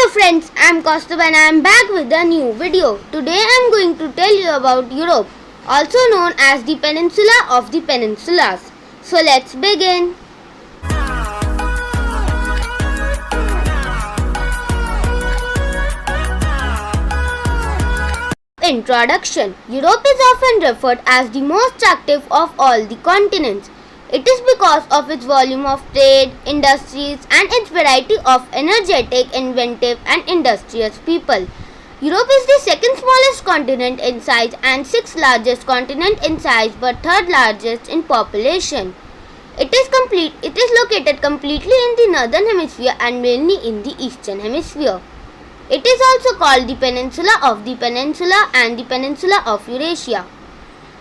Hello friends, I am Kaustubh and I am back with a new video. Today I am going to tell you about Europe, also known as the Peninsula of the Peninsulas. So let's begin. Introduction. Europe is often referred as the most active of all the continents. It is because of its volume of trade, industries and its variety of energetic, inventive and industrious people. Europe is the second smallest continent in size and sixth largest continent in size but third largest in population. It is located completely in the northern hemisphere and mainly in the eastern hemisphere. It is also called the Peninsula of the Peninsula and the Peninsula of Eurasia.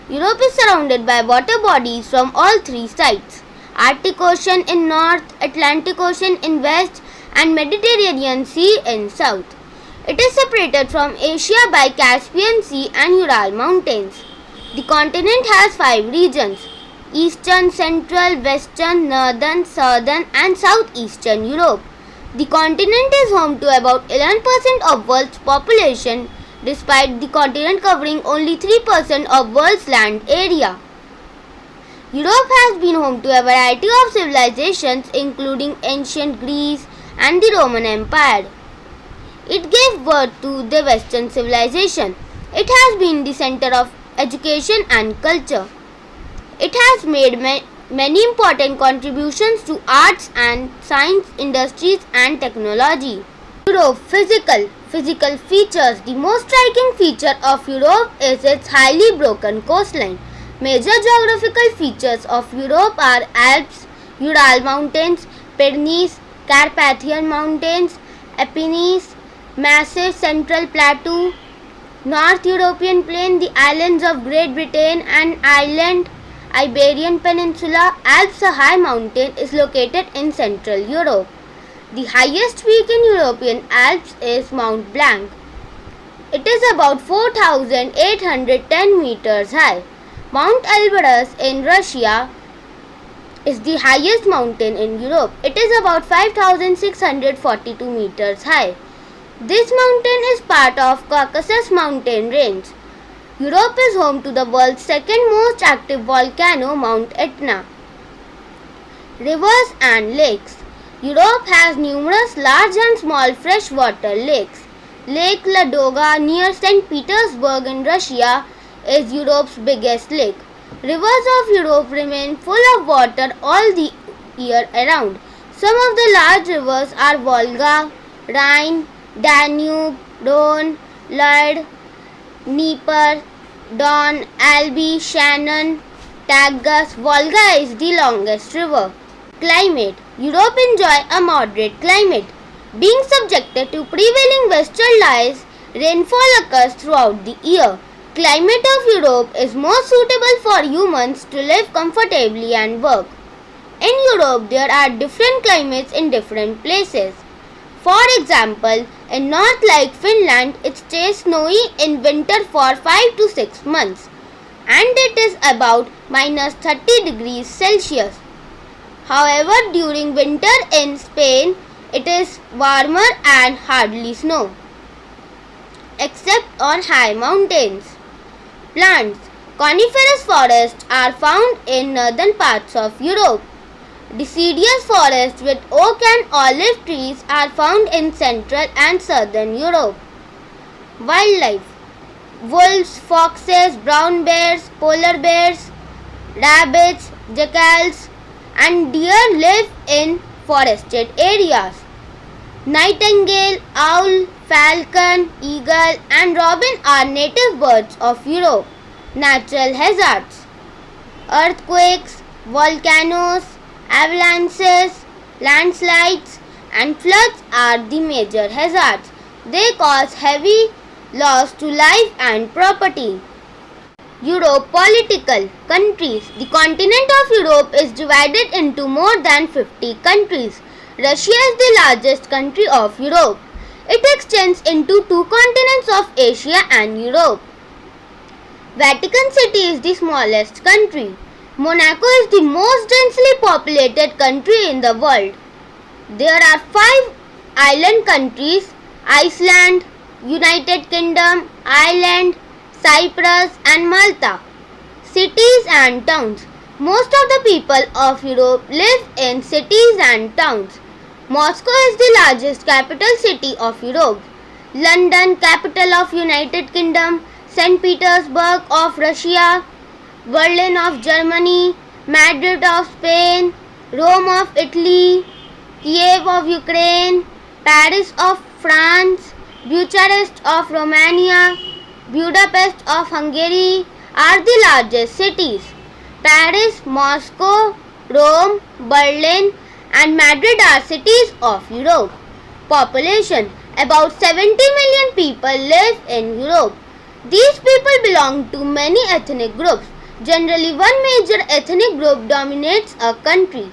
Europe is surrounded by water bodies from all three sides: Arctic Ocean in north, Atlantic Ocean in west and Mediterranean Sea in south. It is separated from Asia by Caspian Sea and Ural Mountains. The continent has 5 regions: Eastern, Central, Western, Northern, Southern and Southeastern Europe. The continent is home to about 11% of world's population, despite the continent covering only 3% of world's land area. Europe has been home to a variety of civilizations including ancient Greece and the Roman Empire. It gave birth to the Western civilization. It has been the center of education and culture. It has made many important contributions to arts and science, industries and technology. Europe. Physical features. The most striking feature of Europe is its highly broken coastline. Major geographical features of Europe are Alps, Ural Mountains, Pyrenees, Carpathian Mountains, Apennines, massive Central Plateau, North European Plain, the islands of Great Britain and Ireland, Iberian Peninsula. Alps, a high mountain, is located in Central Europe. The highest peak in European Alps is Mount Blanc. It is about 4,810 meters high. Mount Elbrus in Russia is the highest mountain in Europe. It is about 5,642 meters high. This mountain is part of Caucasus mountain range. Europe is home to the world's second most active volcano, Mount Etna. Rivers and lakes. Europe has numerous large and small freshwater lakes. Lake Ladoga near St. Petersburg in Russia is Europe's biggest lake. Rivers of Europe remain full of water all the year around. Some of the large rivers are Volga, Rhine, Danube, Rhone, Lude, Dnieper, Don, Elbe, Shannon, Tagus. Volga is the longest river. Climate. Europe enjoys a moderate climate. Being subjected to prevailing westerlies, rainfall occurs throughout the year. Climate of Europe is more suitable for humans to live comfortably and work. In Europe, there are different climates in different places. For example, in north like Finland, it stays snowy in winter for 5 to 6 months and it is about minus 30 degrees Celsius. However, during winter in Spain, it is warmer and hardly snow, except on high mountains. Plants. Coniferous forests are found in northern parts of Europe. Deciduous forests with oak and olive trees are found in central and southern Europe. Wildlife. Wolves, foxes, brown bears, polar bears, rabbits, jackals and deer live in forested areas. Nightingale, owl, falcon, eagle and robin are native birds of Europe. Natural hazards. Earthquakes, volcanoes, avalanches, landslides and floods are the major hazards. They cause heavy loss to life and property. Europe. Political. Countries. The continent of Europe is divided into more than 50 countries. Russia is the largest country of Europe. It extends into 2 continents of Asia and Europe. Vatican City is the smallest country. Monaco is the most densely populated country in the world. There are 5 island countries: Iceland, United Kingdom, Ireland, Cyprus and Malta. Cities and towns. Most of the people of Europe live in cities and towns. Moscow is the largest capital city of Europe. London, capital of United Kingdom, St. Petersburg of Russia, Berlin of Germany, Madrid of Spain, Rome of Italy, Kiev of Ukraine, Paris of France, Bucharest of Romania, Budapest of Hungary are the largest cities. Paris, Moscow, Rome, Berlin and Madrid are cities of Europe. Population. About 70 million people live in Europe. These people belong to many ethnic groups. Generally, one major ethnic group dominates a country.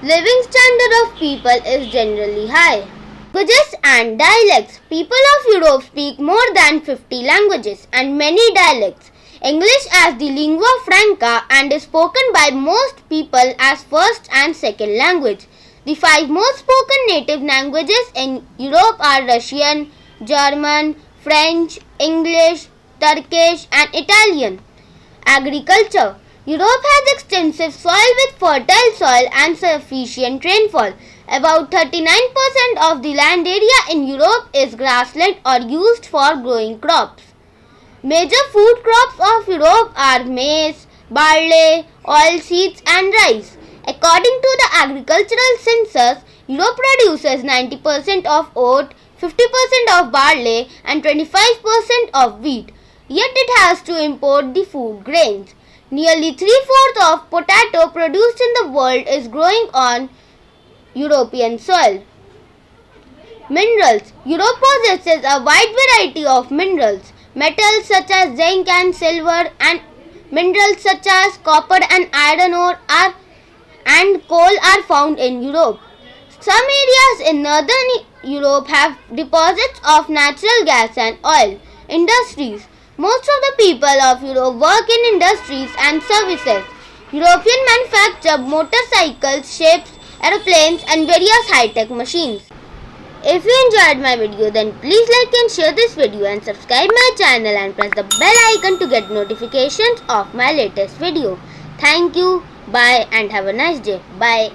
Living standard of people is generally high. Languages and dialects. People of Europe speak more than 50 languages and many dialects. English as the lingua franca and is spoken by most people as first and second language. The 5 most spoken native languages in Europe are Russian, German, French, English, Turkish and Italian. Agriculture. Europe has extensive soil with fertile soil and sufficient rainfall. About 39% of the land area in Europe is grassland or used for growing crops. Major food crops of Europe are maize, barley, oilseeds and rice. According to the agricultural census, Europe produces 90% of oat, 50% of barley and 25% of wheat. Yet it has to import the food grains. Nearly 3/4 of potato produced in the world is growing on European soil. Minerals. Europe possesses a wide variety of minerals. Metals such as zinc and silver and minerals such as copper and iron ore and coal are found in Europe. Some areas in northern Europe have deposits of natural gas and oil. Industries. Most of the people of Europe work in industries and services. European manufacture motorcycles, ships, aeroplanes and various high-tech machines. If you enjoyed my video, then please like and share this video and subscribe my channel and press the bell icon to get notifications of my latest video. Thank you, bye and have a nice day. Bye.